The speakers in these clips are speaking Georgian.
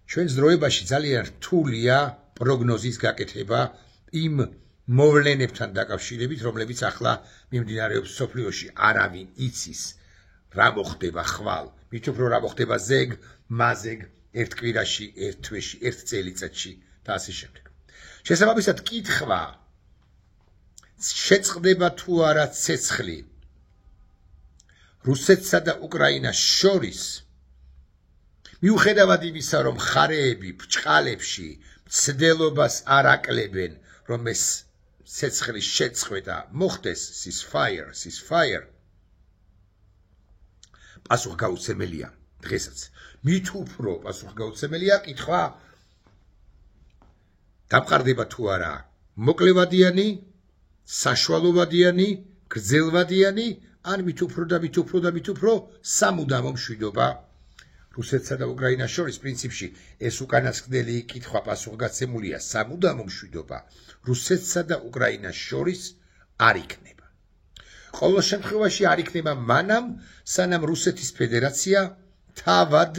ჩვენს დროებაში ძალიან რთულია პროგნოზის გაკეთება იმ მოვლენებთან დაკავშირებით, რომლებიც ახლა მიმდინარეობს მსოფლიოში. არავინ იცის რა მოხდება ხვალ, მით უფრო რა მოხდება ზეგ, მაზეგ, ერთ კვირაში, ერთ თვეში, ერთ წელიწადში და ასე შემდეგ. შესაბამისად, კითხვა შეწყდება თუ არა ცეცხლი რუსეთსა და უკრაინას შორის, მიუხედავად იმისა, რომ მხარეები ბრჭყალებში მცდელობას არ აკლებენ, რომ ეს ცეცხლის შეწყვეტა მოხდეს, ceasefire, პასუხგაუცემელია დღესაც. მით უფრო პასუხგაუცემელია კითხვა დამყარდება თუ არა მოკლევადიანი, საშუალოვადიანი, გრძელვადიანი, ან მით უფრო სამუდამო მშვიდობა რუსეთსა და უკრაინას შორის. პრინციპში ეს უკანასკნელი კითხვა პასუხგაცემულია სამუდამო მშვიდობა რუსეთსა და უკრაინას შორის არ იქნება. ყოველ შემთხვევაში არ იქნება მანამ, სანამ რუსეთის ფედერაცია თავად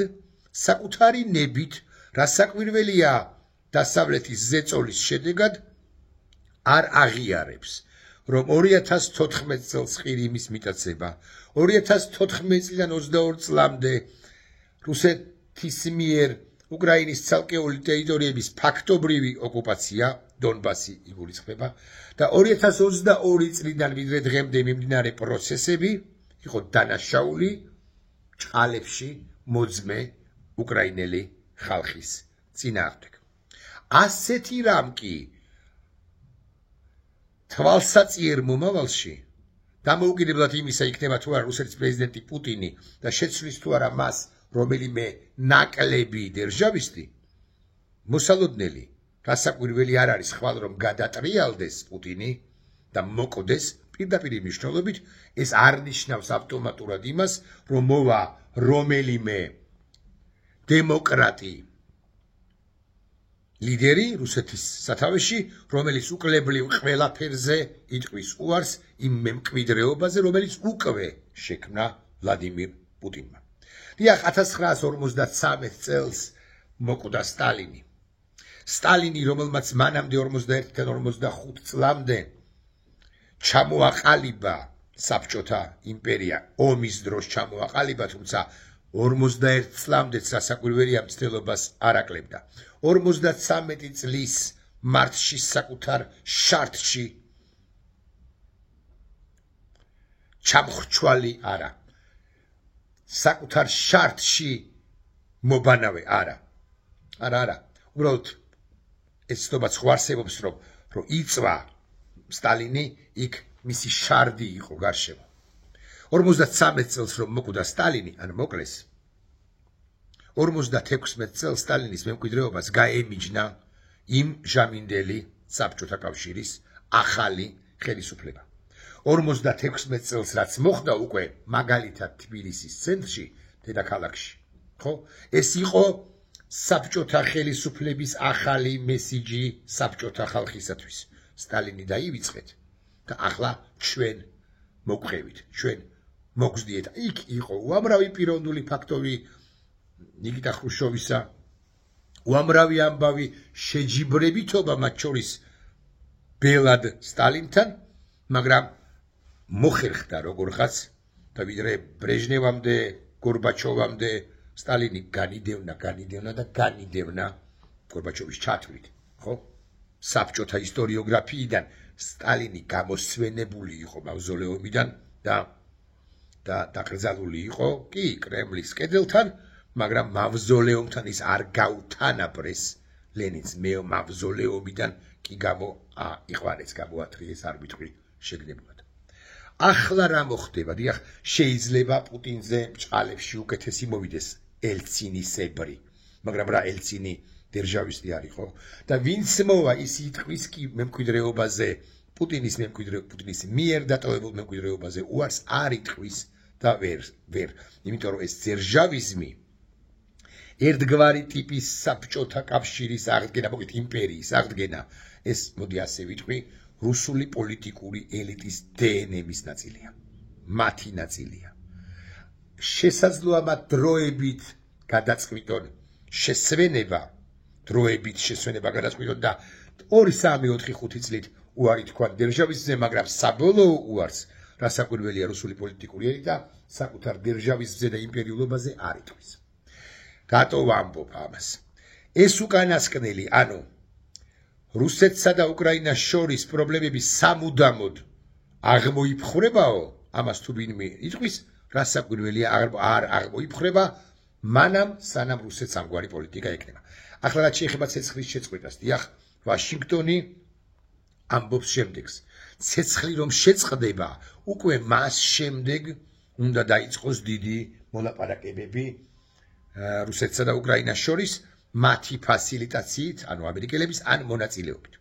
საკუთარი ნებით, რასაკვირველია დასავლეთის ზეწოლის შედეგად არ აღიარებს, რომ 2014 წელს ყირიმის მიტაცება, 2014 წლიდან 22 წლამდე რუსეთის მიერ უკრაინის ცალკეული ტერიტორიების ფაქტობრივი ოკუპაცია, დონბასი იგულისხმება, და 2022 წლიდან ვიდრე დღემდე მიმდინარე პროცესები იყო დანაშაული ჭყალებში მოძმე უკრაინელი ხალხის წინააღმდეგ. ასეთი რამ კი თვალსაწიერ მომავალში დამოუკიდებლად იმისა იქნება თუ არა რუსეთის პრეზიდენტი პუტინი და შეცვლის თუ არა მას რომელიმე ნაკლები დერჟავისტი, მოსალოდნელი რასაკვირველი არ არის ხვალ რომ გადატრიალდეს პუტინი და მოკვდეს პირდაპირ მნიშვნელობით, ეს არ ნიშნავს ავტომატურად იმას, რომ მოვა რომელიმე დემოკრატი ლიდერი რუსეთის სათავეში, რომელიც უკლებლივ ყველაფერზე იტყვის უარს იმ მემკვიდრეობაზე, რომელიც უკვე შექმნა ვლადიმირ პუტინმა. დიახ, 1953 წელს მოკვდა სტალინი. სტალინი, რომელმაც მანამდე 51-დან 55 წლამდე ჩამოაყალიბა საბჭოთა იმპერია, ომის დროს ჩამოაყალიბა, თუმცა 51 წლამდეც რასაკვირველია მცდელობას არ აკლებდა. 53 წლის მარტში საკუთარ შარტში ჩამხრჩვალი არა. საკუთარ შარტში მობანავე არა. არა. უბრალოდ ეს ცნობა ხო არსებობს, რომ იწვა სტალინი იქ მისი შარდი იყო გარშემო. 53 წელს რომ მოკვდა სტალინი, ან მოკლეს, 56 წელს სტალინის მემკვიდრეობას გაემიჯნა იმ ჟამინდელი საბჭოთა კავშირის ახალი ხელისუფლება. 56 წელს რაც მოხდა უკვე მაგალითად თბილისის ცენტრში, დედაქალაქში, ხო? ეს იყო საბჭოთა ხელისუფლების ახალი მესიჯი საბჭოთა ხალხისათვის. სტალინი დაივიწყეთ და ახლა ჩვენ მოგყევით, ჩვენ მოგზდიეთ. იქ იყო უამრავი პიროვნული ფაქტორი ნიკიტა ხრუშოვისა, უამრავი ამბავი შეჯიბრებითობა მათ შორის ბელად სტალინთან, მაგრამ მოხერხდა როგორღაც და ვიდრე ბრეჟნევამდე, გორბაჩოვამდე სტალინი განიდევნა და განიდევნა გორბაჩოვის ჩათვლით, ხო? საბჭოთა ისტორიოგრაფიიდან სტალინი გამოსვენებული იყო მავზოლეუმიდან და დაკრძალული იყო კი კრემლის კედელთან, მაგრამ მავზოლეუმთან ის არ გაუთანაბრეს ლენინს მავზოლეუმიდან კი იყვანეს, გამოათრიეს, არ ვიტყვი შეგნებულად. ახლა რა მოხდება? დიახ, შეიძლება პუტინზე ბრჭყალებში უკეთესი მოვიდეს ელცინისებრი, მაგრამ რა ელცინი დერჟავისტი არ იყო და ვინც მოვა ის იტყვის კი მემკვიდრეობაზე, პუტინის მიერ დატოვებულ მემკვიდრეობაზე უარს არ იტყვის და ვერ, იმიტომ რომ ეს დერჟავიზმი ერთგვარი ტიპის საბჭოთა კავშირის აღდგენა, მოკლედ იმპერიის აღდგენა, ეს მოდი ასე ვიტყვი, რუსული პოლიტიკური ელიტის დნმ-ის ნაწილია, მათი ნაწილია. შესაძლოა მათ დროებით გადაწყვიტონ შესვენება დროებით შესვენება გადაწყვიტონ და 2-3-4-5 წლით უარი თქვა დერჟავისზე, მაგრამ საბოლოო უარს რასაკვირველია რუსული პოლიტიკური ელიტა და საკუთარ დერჟავისზე და იმპერიულობაზე არ იტყვის. რატო ვამბობ ამას? ეს უკანასკნელი, ანუ რუსეთსა და უკრაინას შორის პრობლემები სამუდამოდ აღმოიფხრებაო, ამას თუ ვინმე იტყვის, რასაკვირველია არ აღმოიფხრება, მანამ სანამ რუსეთს ამგვარი პოლიტიკა ექნება. ახლა რაც შეეხება ცეცხლის შეწყვეტას, დიახ, ვაშინგტონი ამბობს შემდეგს. ცეცხლი რომ შეწყდება, უკვე მას შემდეგ უნდა დაიწყოს დიდი მოლაპარაკებები რუსეთსა და უკრაინას შორის მათი ფასილიტაციით, ანუ ამერიკელების ან მონაწილეობით.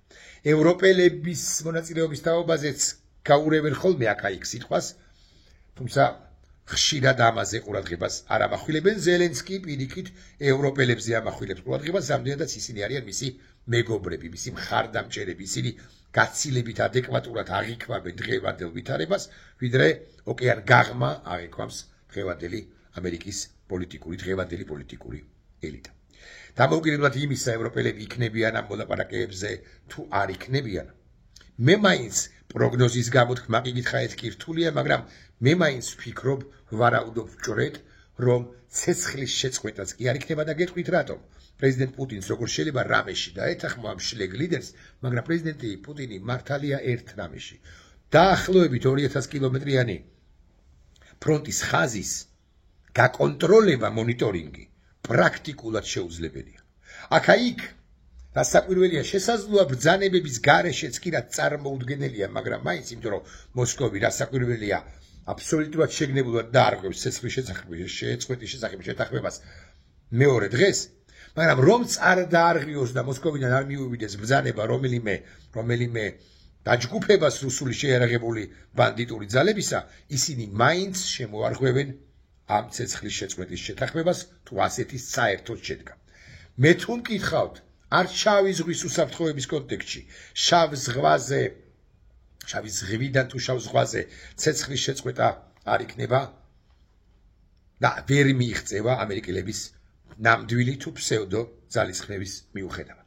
ევროპელების მონაწილეობის თაობაზეც გაურევენ ხოლმე აქა-იქ სიტყვას, თუმცა ხშირად ამაზე ყურადღებას არ ამახვილებენ. ზელენსკი პირიქით ევროპელებზე ამახვილებს ყურადღებას, რამდენადაც ისინი არიან მისი მეგობრები, მისი მხარდამჭერები, ისინი გაცილებით ადეკვატურად აღიქვამენ დღევანდელ ვითარებას, ვიდრე ოკეან გაღმა აღიქვამს დღევანდელი ამერიკის დღევანდელი პოლიტიკური ელიტა. დამოუკიდებლად იმისა, ევროპელები იქნებიან ამ მოლაპარაკებებზე თუ არ იქნებიან. მე მაინც პროგნოზის გამოთქმა გიკითხა კი რთულია, მაგრამ მე მაინც ვფიქრობ, ვარაუდობ ვჭრეთ, რომ ცეცხლის შეწყვეტაც კი არ იქნება და გეტყვით რატომ. პრეზიდენტ პუტინს როგორ შეიძლება რამეში დაეთანხმა ამ შლეგ ლიდერს, მაგრამ პრეზიდენტი პუტინი მართალია ერთ რამეში. დაახლოებით 2000 კილომეტრიანი ფრონტის ხაზის გაკონტროლება მონიტორინგი პრაქტიკულად შეუძლებელია. აქა-იქ რასაკვირველია, შესაძლოა ბრძანებების გარეშეც კი რაც წარმოუდგენელია, მაგრამ მაინც იმიტომ რომ მოსკოვი რასაკვირველია აბსოლუტურად შეგნებულად დაარღვევს ცეცხლის შეწყვეტის შესახებ შეთანხმებას მეორე დღეს, მაგრამ რომც არ დაარღვიოს და მოსკოვიდან არ მიუვიდეს ბრძანება რომელიმე დაჯგუფებას რუსული შეიარაღებული ბანდიტური ძალებისა, ისინი მაინც შემოარღვევენ ამ ცეცხლის შეწყვეტის შეთანხმებას, თუ ასეთის საერთოდ შედგა. მე თუ მკითხავთ, არც შავი ზღვის უსაფრთხოების კონტექსტში, შავი ზღვიდან თუ შავ ზღვაზე ცეცხლის შეწყვეტა არ იქნება და ვერ მიიღწევა ამერიკელების ნამდვილი თუ ფსევდო ძალისხმევის მიუხედავად.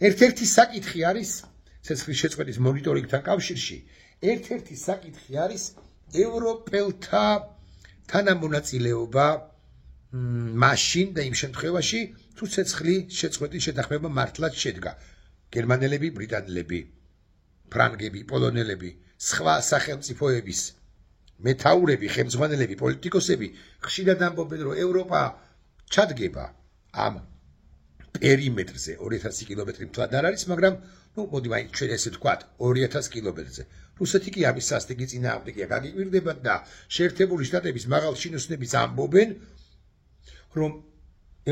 ერთ-ერთი საკითხი არის ცეცხლის შეწყვეტის მონიტორინგთან კავშირში, ერთ-ერთი საკითხი არის ევროპელთა თანამონაწილეობა მაშინ და იმ შემთხვევაში, თუ ცეცხლის შეწყვეტის შეთანხმება მართლაც შედგა. გერმანელები, ბრიტანელები, ფრანგები, პოლონელები, სხვა სახელმწიფოების მეთაურები, ხელმძღვანელები, პოლიტიკოსები ხშირად ამბობენ, რომ ევროპა ჩადგება ამ პერიმეტრზე 2000 კილომეტრი მთლად არ არის, მაგრამ მოდი მაინც ჩვენ ესე ვთქვათ 2000 კილომეტრზე. რუსეთი კი ამის სასტიკი წინააღმდეგია გაგიკვირდება და შეერთებული შტატების მაღალჩინოსნებიც ამბობენ, რომ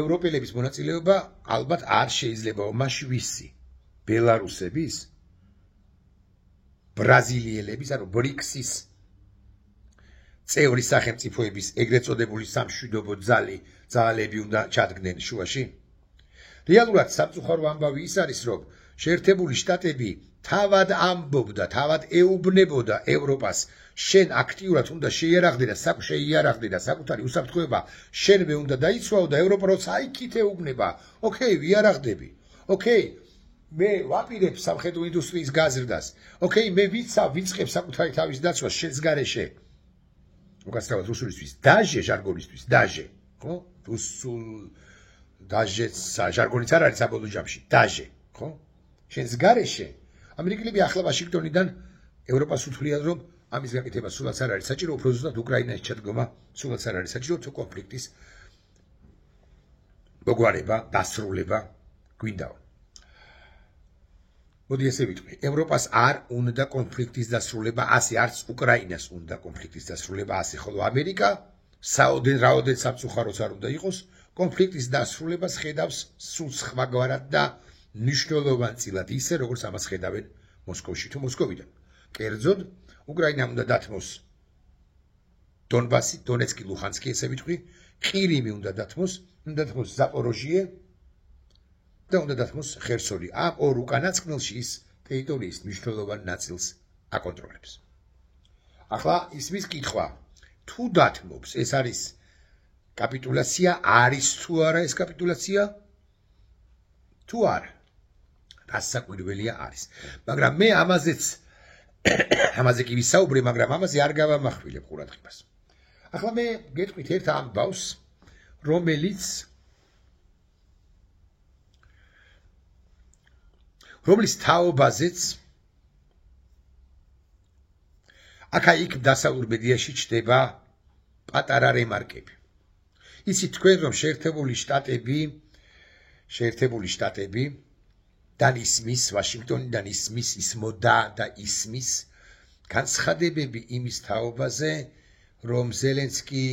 ევროპელების მონაწილეობა ალბათ არ შეიძლება ომაში ვისი? ბელარუსების, ბრაზილიელების, ანუ ბრიქსის წევრი სახელმწიფოების ეგრეთ წოდებული სამშვიდობო ძალები უნდა ჩადგნენ შუაში. რეალურად სამწუხარო ამბავი ის არის, რომ შეერთებული შტატები თავად ამბობდა, თავად ეუბნებოდა ევროპას, შენ აქტიურად უნდა შეიარაღდე და საკუთარი უსაფრთხოება შენვე უნდა დაიცვაო და ევროპა როცა აიქით ეუბნება, ოკეი, ვიარაღდები, ოკეი, მე ვაპირებ სამხედრო ინდუსტრიის გაზრდას, ოკეი, მე ვიწყებ საკუთარი თავის დაცვას შენს გარეშე. უკაცრავად რუსულისთვის დაჟე ჟარგონისთვის დაჟე, ხო? რუსულ დაჟეც ჟარგონიც არ არის საბოლოო ჯამში, დაჟე, ხო? შენს გარეშე ამერიკელები ახლა ვაშინგტონიდან ევროპას უთვლიან, რომ ამის გაკეთება სულაც არ არის საჭირო, უფრო ზუსტად უკრაინაში ჩადგომა სულაც არ არის საჭირო, თუ კონფლიქტის მოგვარება, დასრულება გვინდაო. მოდი ესე ვიტყვი, ევროპას არ უნდა კონფლიქტის დასრულება, ასე არც უკრაინას უნდა კონფლიქტის დასრულება, ასე ხოლო ამერიკა რაოდენ სამწუხაროც არ უნდა იყოს, კონფლიქტის დასრულებას ხედავს სულ სხვაგვარად და მნიშვნელოვანწილად ისე, როგორც ამას ხედავენ მოსკოვში თუ მოსკოვიდან. კერძოდ, უკრაინამ უნდა დათმოს დონბასი, დონეცკი, ლუჰანსკი, ესე ვიტყვი, ყირიმი უნდა დათმოს ზაპოროჟიე და უნდა დათმოს ხერსონი. ამ ორ უკანასკნელში ის ტერიტორიის მნიშვნელოვან ნაწილს აკონტროლებს. ახლა ისმის კითხვა, თუ დათმობს, ეს არის კაპიტულაცია არის თუ არა ეს კაპიტულაცია? თუ არა. დასაკვირველია არის. მაგრამ მე ამაზე კი ვისაუბრე, მაგრამ ამაზე არ გავამახვილებ ყურადღებას. ახლა მე გეტყვით ერთ ამბავს, რომლის თაობაზეც აქა-იქ დასავლურ მედიაში ჩნდება პატარა რემარკები. იცით თქვენ, რომ შეერთებული შტატებიდან ისმის, ვაშინგტონიდან ისმის, ისმოდა და ისმის განცხადებები იმის თაობაზე, რომ ზელენსკი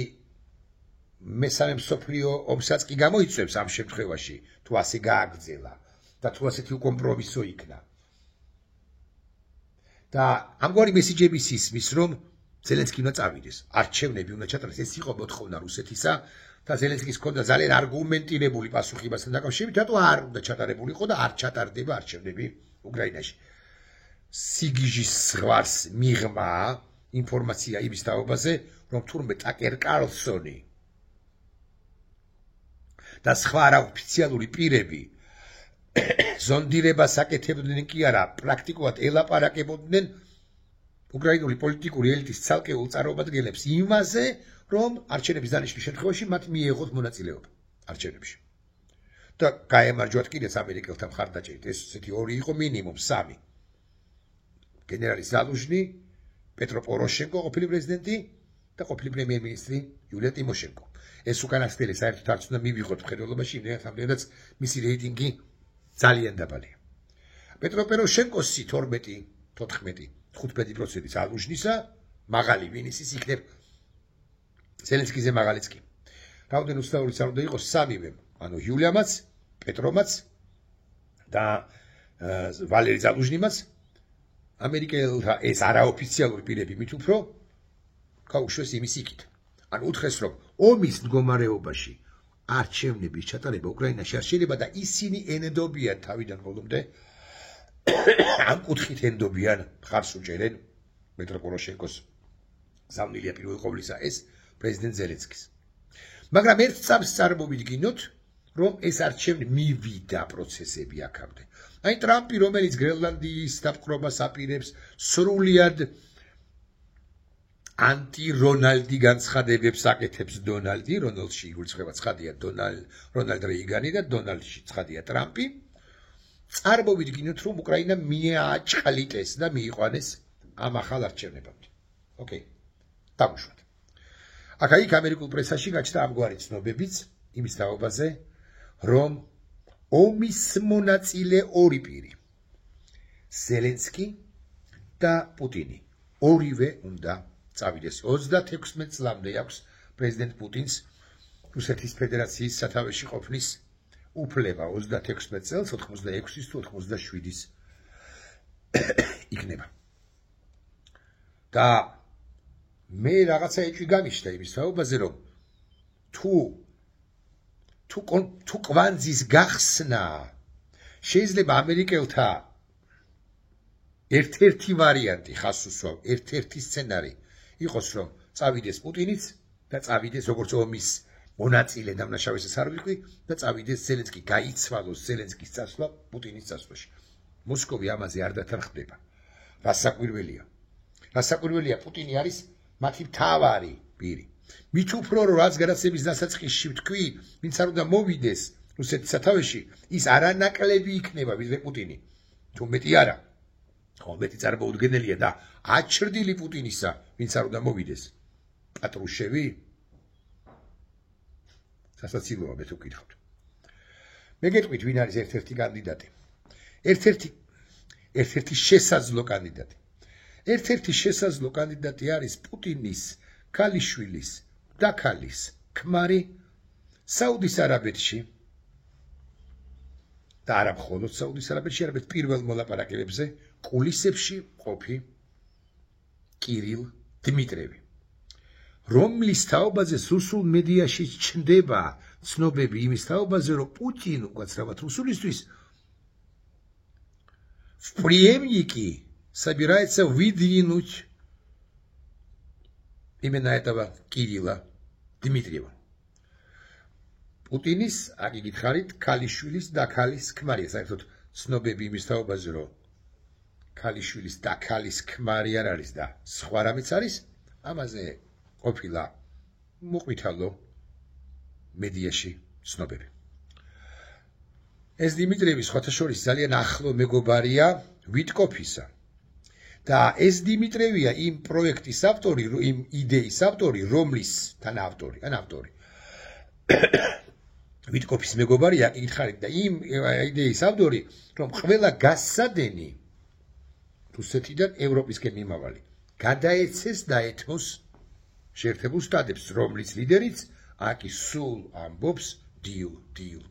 მესამე მსოფლიო ომსაც კი გამოიწვევს ამ შემთხვევაში, თუ ასე გააგრძელა და თუ ასეთი უკომპრომისო იქნა. და ამგვარი მესიჯების ისმის, რომ ზელენსკი უნდა წავიდეს, არჩევნები უნდა ჩატარდეს, ეს იყო მოთხოვნა რუსეთისა და ზელენსკის ჰქონდა ძალიან არგუმენტირებული პასუხი მასთან დაკავშირებით, რატო არ უნდა ჩატარებულიყო და არ ჩატარდება არჩევნები უკრაინაში. სიგიჟის ზღვარს მიღმა ინფორმაცია იმის თაობაზე, რომ თურმე ტაკერ კარლსონი და სხვა არაოფიციალური პირები ზონდირებას აკეთებდნენ კი არა, პრაქტიკულად ელაპარაკებოდნენ უკრაინული პოლიტიკური ელიტის ცალკეულ წარმომადგენლებს იმაზე, რომ არჩევნების დანიშნვის შემთხვევაში მათ მიეღოთ მონაწილეობა არჩევნებში. და გაემარჯვათ კიდეც ამერიკელთა მხარდაჭერით, ესეთი ორი იყო მინიმუმ 3. გენერალი ზალუჟნი, პეტრო პოროშენკო, ყოფილი პრეზიდენტი და ყოფილი პრემიერ-მინისტრი იულია ტიმოშენკო. ეს უკანასკნელი საერთოდ არც უნდა მივიღოთ მხედველობაში, იმდენად მისი რეიტინგი ძალიან დაბალია. პეტრო პოროშენკოსი 15% ზალუჟნისა, მაღალი ვინისის იქნებ ზელენსკიზე მაღალიც კი. რაოდენ უცნაურიც არ უნდა იყოს 3-ვე, ანუ იულიამაც, პეტრომაც და ვალერი ზალუჟნიმაც, ამერიკელთა ეს არაოფიციალური პირები მით უფრო გაუშვეს იმის იქით. ანუ უთხრეს, რომ ომის მდგომარეობაში არჩევნების ჩატარება უკრაინაში არ შეიძლება და ისინი ენდობიან თავიდან ბოლომდე ამ კუთხით ენდობიან, მხარს უჭერენ პეტრო პოროშენკოს ზავნილია პირველ ყოვლისა ეს პრეზიდენტ ზელენსკის. მაგრამ ერთ წამს წარმოვიდგინოთ, რომ ეს არჩევნი მივიდა პროცესები აქამდე. აი ტრამპი, რომელიც გრენლანდიის დაპყრობას აპირებს, სრულიად ანტი-რონალდი განცხადებებს აკეთებს დონალდი, რონალდში იგულისხმება ცხადია რონალდ რეიგანი და დონალდში ცხადია ტრამპი. წარმოვიდგინოთ, რომ უკრაინა მიაჭყლიტეს და მიიყვანეს ამ ახალ არჩევნებამდე. ოკეი, დავუშვათ. აქა-იქ ამერიკულ პრესაში გაჩნდა ამგვარი ცნობებიც იმის თაობაზე, რომ ომის მონაწილე ორი პირი, ზელენსკი და პუტინი, ორივე უნდა წავიდეს. 36 წლამდე აქვს პრეზიდენტ პუტინს რუსეთის ფედერაციის სათავეში ყოფნის უფლება. 36 წელს 86-ის თუ 87-ის იქნება. და მე რაღაცა ეჭვი გამიშთა იმის თაობაზე, რომ თუ კვანძის გახსნა შეიძლება ამერიკელთა ერთ-ერთი ვარიანტი ხას უსვავ, ერთ-ერთი სცენარი იყოს, რომ წავიდეს პუტინიც და წავიდეს როგორც ომის მონაწილე დამნაშავეს არ ვიყwi და წავიდეს ზელენსკი, გაიცვალოს ზელენსკის წასვლა პუტინის წასვლაში. მოსკოვი ამაზე არ დათანხმდება. რასაკვირველია, პუტინი არის მათი მთავარი პირი. მით უფრო რომ რაც გადაცემის დასაწყისში ვთქვი, ვინც არ უნდა მოვიდეს რუსეთის სათავეში, ის არანაკლები იქნება ვიდრე პუტინი. თუ მეტი არა, ხო მეტი წარმოუდგენელია და აჩრდილი პუტინისა, ვინც არ უნდა მოვიდეს. პატრუშევი სასაცილოა მე თუ გითხავთ. მე გეტყვით, ვინ არის ერთ-ერთი კანდიდატი. ერთ-ერთი შესაძლო კანდიდატი. ერთ-ერთი შესაძლო კანდიდატი არის პუტინის ქალიშვილის და ქალის ქმარი საუდის არაბეთში და არა მხოლოდ საუდის არაბეთში, არამედ პირველ მოლაპარაკებებზე კულისებში ყოფი კირილ დიმიტრევი, რომლის თაობაზე რუსულ მედიაში ჩნდება ცნობები იმის თაობაზე, რომ პუტინ უკაცრავად რუსულისთვის в преемники собирается выдвинуть именно этого Кирилла Дмитриева. პუტინის, აქ იგითხარით, ქალიშვილის და ქალის ქმარია, საერთოდ ცნობები იმის თაობაზე, რომ ქალიშვილის და ქალის ქმარი არ არის და სხვა რამეც არის, ამაზე ყოფილა მოყვითალო მედიაში ცნობები. ეს დიმიტრიევი სხვათა შორის ძალიან ახლო მეგობარია ვიტკოფისა. და ეს დიმიტრიევია იმ პროექტის ავტორი, იმ იდეის ავტორი, რომლის თან ავტორი, ვიტკოფის მეგობარია, იგითხარით და იმ იდეის ავტორი, რომ ყველა გასადენი რუსეთიდან ევროპისკენ მიმავალი გადაეცეს და ეთმოს შეერთებულ შტატებს, რომლის ლიდერიც აკი სულ ამბობს დილ,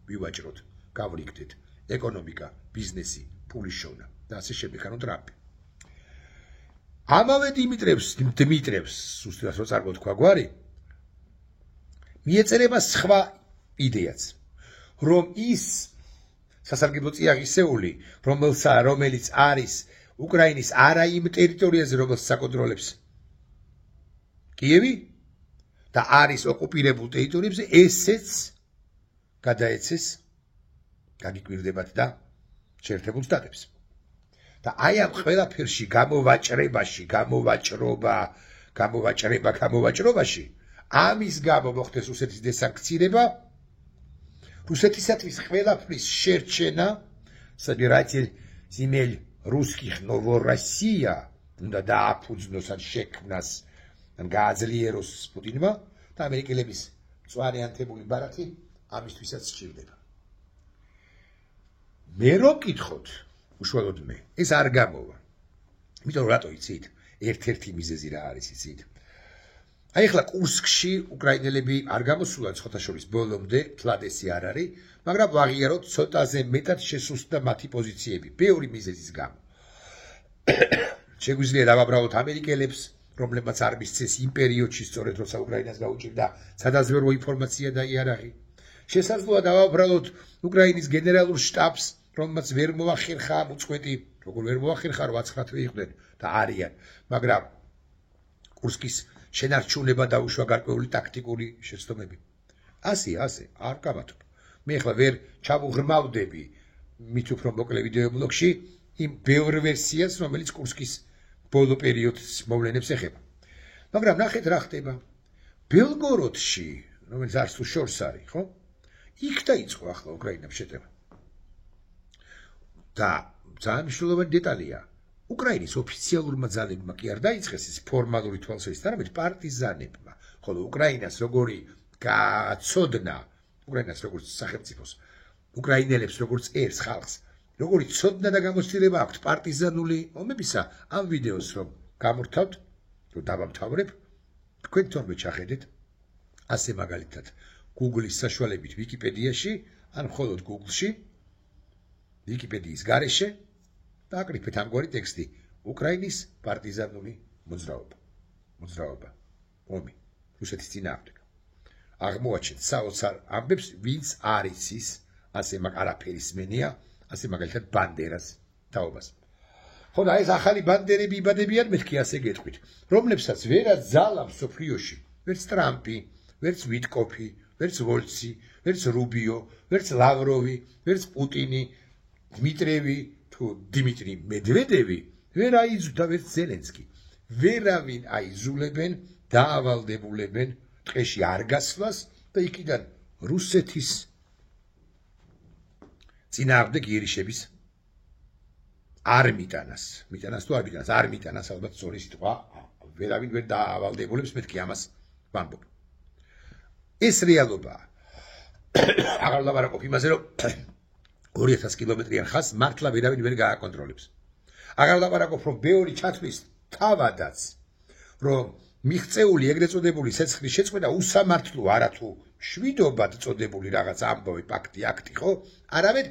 ვივაჭროთ, გავრიგდეთ, ეკონომიკა, ბიზნესი, ფულის შოვნა და ასე შემდეგ, ანუ ტრამპი. ამავე დიმიტრევს, უსტივას რო წარმოთქვა გვარი, მიეწერება სხვა იდეაც, რომ ის სასარგებლო წიაღისეული, რომელიც არის უკრაინის არა იმ ტერიტორიაზე, რომელსაც საკონტროლებს კიევი და არის ოკუპირებულ ტერიტორიებზე, ესეც გადაეცეს გაგიკვირდებათ და შეერთებულ შტატებს. და აი ამ ყველაფერში გამოვაჭრობაში ამის გამო მოხდეს რუსეთის დესანქცირება, რუსეთისათვის ყველაფრის შერჩენა, собиратель земель русских Новороссия, უნდა დააფუძნოს ან შექმნას, ან გააძლიეროს პუტინმა და ამერიკელების მწვანე ანთებული ბარათი ამისთვისაც სჭირდება. მე რო გკითხოთ, უშუალოდ მე, ეს არ გამოვა. იმიტომ რომ რატო იცით? ერთ-ერთი მიზეზი რა არის იცით? აი ახლა კურსკში უკრაინელები არ გამოსულან სხვათა შორის ბოლომდე, თლად ესე არ არის, მაგრამ ვაღიაროთ ცოტაზე მეტად შესუსტდა მათი პოზიციები, ბევრი მიზეზის გამო. შეგვიძლია დავაბრალოთ ამერიკელებს, რომლებმაც არ მისცეს იმ პერიოდში სწორედ როცა უკრაინას გაუჭირდა სადაზვერვო ინფორმაცია და იარაღი. შესაძლოა დავაბრალოთ უკრაინის გენერალურ შტაბს, რომელმაც ვერ მოახერხა მოწყვეტი, როგორ ვერ მოახერხა 8-9 იყვნენ და არიან, მაგრამ კურსკის შენარჩუნება დაუშვა გარკვეული ტაქტიკური შეცდომები. ასე, არ გამათობ. მე ახლა ვერ ჩავუღრმავდები მით უფრო მოკლე ვიდეო ბლოგში იმ ბევრ ვერსიას, რომელიც კურსკის ბოლო პერიოდის მოვლენებს ეხება. მაგრამ ნახეთ რა ხდება. ბელგოროდში, რომელიც არც თუ შორს არის, ხო? იქ დაიწყო ახლა უკრაინამ შეტევა. და ძალიან მნიშვნელოვანი დეტალია. უკრაინის ოფიციალურმა ძალებმა კი არ დაიწყეს ეს ფორმალური თვალსაზრისით, არამედ პარტიზანებმა, ხოლო უკრაინას როგორი გაცოდნა, უკრაინას როგორც სახელმწიფოს, უკრაინელებს როგორც ერს ხალხს, როგორი ცოდნა და გამოცდილება აქვთ პარტიზანული ომებისა, ამ ვიდეოს რომ გამორთავთ, რომ დავამთავრებ, თქვენ თორმე ჩახედეთ, ასე მაგალითად Google-ის საშუალებით ვიკიპედიაში, ან მხოლოდ Google-ში, ვიკიპედიის გარეშე დააკრიფეთ ამგვარი ტექსტი უკრაინის პარტიზანული მოძრაობა, ომი, რუსეთის წინააღმდეგ. აღმოაჩენთ საოცარ ამბებს, ვინც არის ის, ასე არაფერის მენია, ასე მაგალითად ბანდერას თაობას. ხო და ეს ახალი ბანდერები იბადებიან, მეთქი ასე გეტყვით, რომლებსაც ვერაც ძალა მსოფლიოში, ვერც ტრამპი, ვერც ვიტკოფი, ვერც ვოლცი, ვერც რუბიო, ვერც ლავროვი, ვერც პუტინი, დიმიტრიევი თუ დიმიტრი მედვედევი ვერ აიძულა ვერც ზელენსკი. ვერავინ აიძულებენ, დაავალდებულებენ ტყეში არ გასვლას და იქიდან რუსეთის წინააღმდეგ იერიშების არ მიტანას თუ არ მიტანას, არ მიტანას, ალბათ სწორი სიტყვა, ვერავინ ვერ დაავალდებულებს, მეთქი ამას ვამბობ. ეს რეალობაა. აღარ ვლაპარაკობ იმაზე, რომ 2000 კილომეტრიან ხაზს მართლა ვერავინ ვერ გააკონტროლებს. აღარ ლაპარაკობ, რომ ბევრი ჩათვლის თავადაც, რომ მიღწეული ეგრეთ წოდებული ცეცხლის შეწყვეტა უსამართლო არათუ შვიდობად წოდებული რაღაც ამბავი, ფაქტი, აქტი, ხო? არამედ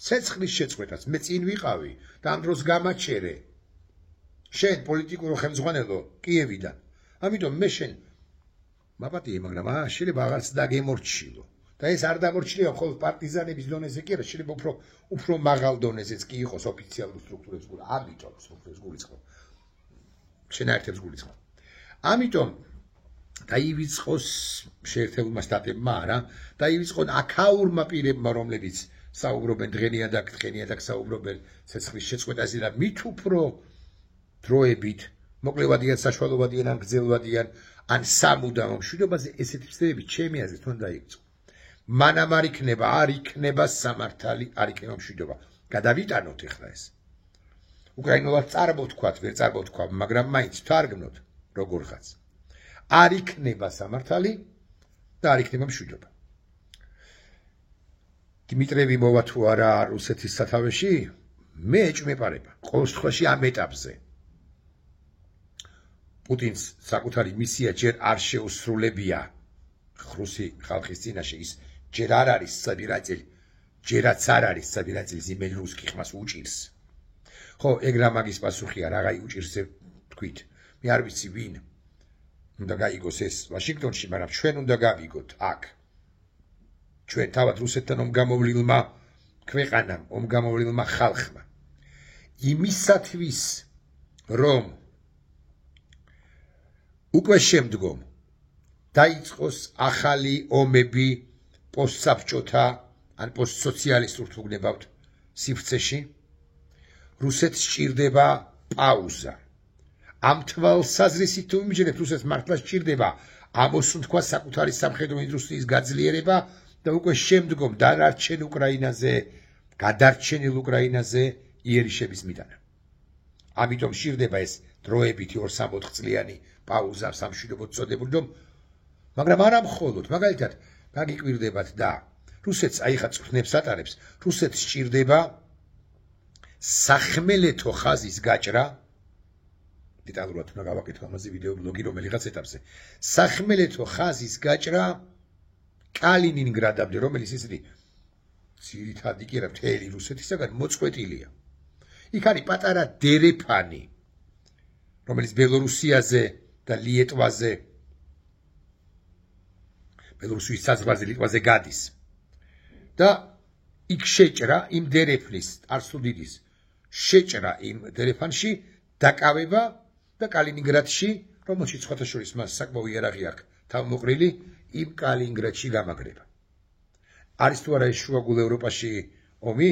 ცეცხლის შეწყვეტაც. მე წინ ვიყავი და ამ დროს გამაჩერე შენ პოლიტიკურ ხელმძღვანელო კიევიდან. ამიტომ მე შენ მაპატიე, მაგრამ შეიძლება აღარც დაგემორჩილო. და ეს არ დამორჩილია მხოლოდ პარტიზანების დონეზე კი არა, შეიძლება უფრო მაღალ დონეზეც კი იყოს ოფიციალურ სტრუქტურებს გული. ამიტომ სტრუქტურებს გულისხმობ. შენაერთებს გულისხმობ. ამიტომ დაივიწყოს შეერთებულმა შტატებმა არა, დაივიწყონ აქაურმა პირებმა, რომლებიც საუბრობენ დღენიადაკ საუბრობენ ცეცხლის შეწყვეტაზე და მით უფრო დროებით მოკლევადიან, საშუალოვადიან ან გრძელვადიან ან სამუდამო მშვიდობაზე ესეთი ცდები ჩემი აზრით უნდა დაივიწყო. მანამ არ იქნება სამართალი, არ იქნება მშვიდობა. გადავიტანოთ ახლა ეს. უკრაინულად წარმოვთქვათ, ვერ წარმოვთქვა, მაგრამ მაინც ვთარგმნოთ როგორღაც. არ იქნება სამართალი და არ იქნება მშვიდობა. დიმიტრევი მოვა თუ არა რუსეთის სათავეში, მე ეჭვმეპარება. ყოველ შემთხვევაში ამ ეტაპზე პუტინს საკუთარი მისია ჯერ არ შეუსრულებია რუსი ხალხის წინაშე, ის ჯერ არ არის საბირაძელი, ჯერაც არ არის საბირაძელი ზიმენ რუსკი ხმას უჭირს. ხო, ეგ რა მაგის პასუხია, რაღაცა უჭირს თქვით. მე არ ვიცი ვინ უნდა გაიგოს ეს ვაშინგტონში, მაგრამ ჩვენ უნდა გავიგოთ აქ. ჩვენ თავად რუსეთთან ომგამოვლილმა ქვეყანამ, ომგამოვლილმა ხალხმა იმისათვის, რომ უკვე შემდგომ დაიწყოს ახალი ომები პოსტსაბჭოთა ან პოსტსოციალისტურ თუ გნებავთ სივრცეში, რუსეთს სჭირდება პაუზა. ამ თვალსაზრისით თუ ვიმჯერებთ, რუსეთს მართლა სჭირდება ამოსუნთქვა საკუთარი სამხედრო ინდუსტრიის გაძლიერება და უკვე შემდგომ გადარჩენილ უკრაინაზე იერიშების მიტანა. ამიტომ სჭირდება ეს დროებითი 2-3 წლიანი პაუზა სამშვიდობოდ წოდებული, მაგრამ არა მხოლოდ, მაგალითად, გაგიკვირდებათ და რუსეთს აიხა წვნებს ატარებს, რუსეთს სჭირდება სახმელეთო ხაზის გაჭრა, დეტალურად უნდა გავაკეთო ამაზე ვიდეო ბლოგი რომელიღაც ეტაპზე. სახმელეთო ხაზის გაჭრა კალინინგრადამდე, რომელიც ისეთი ძირითადი კი არა, მთელი რუსეთისაგან მოწყვეტილია. იქ არის პატარა დერეფანი, რომელიც ბელორუსიაზე და ლიეტვაზე, ბელორუსიის საზღვარზე ლიეტვაზე გადის. და იქ შეჭრა იმ დერეფნის, არსუდიდის შეჭრა იმ დერეფანში, დაკავება და კალინინგრადში, რომელშიც სხვათა შორის მას საკმაო იარაღი აქვს თავმოყრილი, იმ კალინინგრადში გამაგრება. არის თუ არა ეს შუაგულ ევროპაში ომი?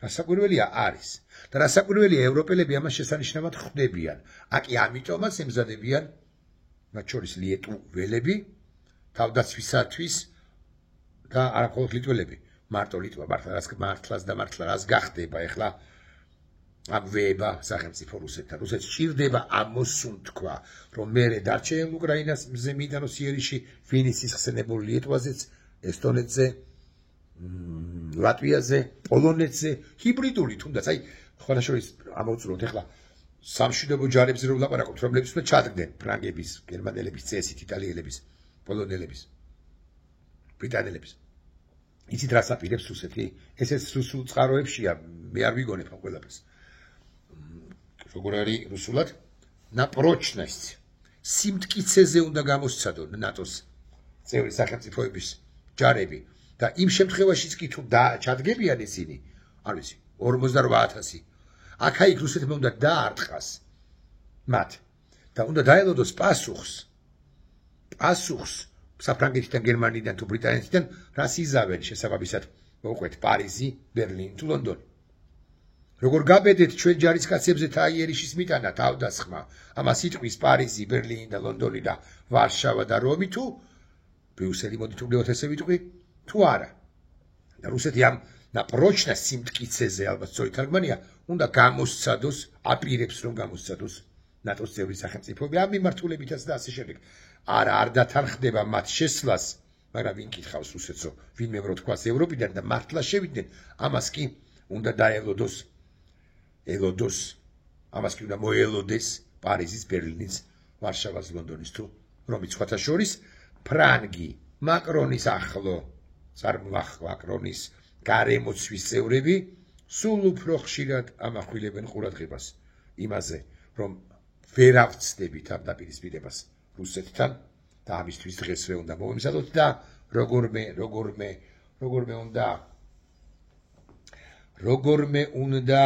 რასაკვირველია არის. და რასაკვირველია, ევროპელები ამას შესანიშნავად ხვდებიან. აკი ამიტომაც ემზადებიან, მათ შორის ლიეტუველები, თავდაცვისათვის და არა მხოლოდ ლიტველები, მარტო ლიტვა, მართლაც და მართლა რას გახდება ახლა ამ ვეება სახელმწიფო რუსეთთან. რუსეთს სჭირდება ამოსუნთქვა, რომ მერე დარჩენილ უკრაინას მზე მიიტანოს იერიში, ვინის ისხსენებულ ლიეტვაზეც, ესტონეთზე, ლატვიაზე, პოლონეთზე, ჰიბრიდული თუნდაც, აი, ხვალაშორის ამოვწუროთ ახლა სამშვიდობო ჯარებზე რომ ვლაპარაკობთ, რომლებიც უნდა ჩადგნენ ფრანგების, გერმანელების წესით, იტალიელების, პოლონელების, ბრიტანელების. იცით რას აპირებს რუსეთი? ესეც რუსულ წყაროებშია, მე არ ვიგონებ ამ ყველაფერს. როგორ არის რუსულად? ნაპროჩნასць. სიმტკიცეზე უნდა გამოსცადონ ნატოს წევრი სახელმწიფოების ჯარები და იმ შემთხვევაშიც კი თუ ჩადგებიან ისინი, არ ვიცი, 48,000. აქ-იქ რუსეთმა უნდა დაარტყას მათ და უნდა დაელოდოს პასუხს საფრანგეთიდან, გერმანიიდან თუ ბრიტანეთიდან, რას იზავენ შესაბამისად მოუყვეთ პარიზი, ბერლინი თუ ლონდონი. როგორ გაბედეთ ჩვენ ჯარისკაცებზე თაიერიშის მიტანა, თავდასხმა, ამას იტყვის პარიზი, ბერლინი და ლონდონი და ვარშავა და რომი თუ ბრიუსელი, მოდით უბრალოდ ესე ვიტყვი, თუ არა. და რუსეთი ამ ნაპროჩნას სიმტკიცეზე, ალბათ სწორი თარგმანია, უნდა გამოსცადოს, აპირებს რომ გამოსცადოს ნატოს წევრი სახელმწიფოები ამ მიმართულებითაც და ასე შემდეგ. არა, არ დათანხმდება მათ შესვლას, მაგრამ ვინ კითხავს რუსეთსო, ვინმე რო თქვას ევროპიდან და მართლა შევიდნენ, ამას კი უნდა დაელოდოს, ამას კი უნდა მოელოდეს პარიზის, ბერლინის, ვარშავას, ლონდონის თუ რომის სხვათა შორის ფრანგი, მაკრონის ახლო მაკრონის გარემოცვის წევრები სულ უფრო ხშირად ამახვილებენ ყურადღებას იმაზე, რომ ვერ ავწდებით ამ დაპირისპირებას რუსეთთან და ამისთვის დღესვე უნდა მოვემზადოთ და როგორმე უნდა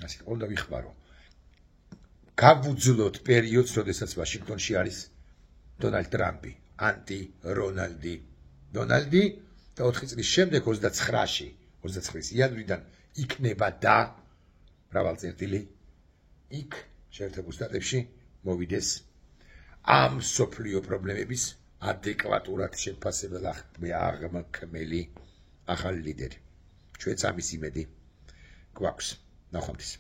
ასე უნდა ვიხმარო. გავუძლოთ პერიოდს, როდესაც ვაშინგტონში არის დონალდ ტრამპი, ანტი რონალდი დონალდი და 4 წლის შემდეგ 29 იანვრიდან იქნება და მრავალწერტილი იქ შეერთებულ შტატებში მოვიდეს ამ სოფლიო პრობლემების ადეკვატურად შეფასებელ აღმქმელი ახალი ლიდერი. ჩვენც ამის იმედი გვაქვს. ნახვამდის.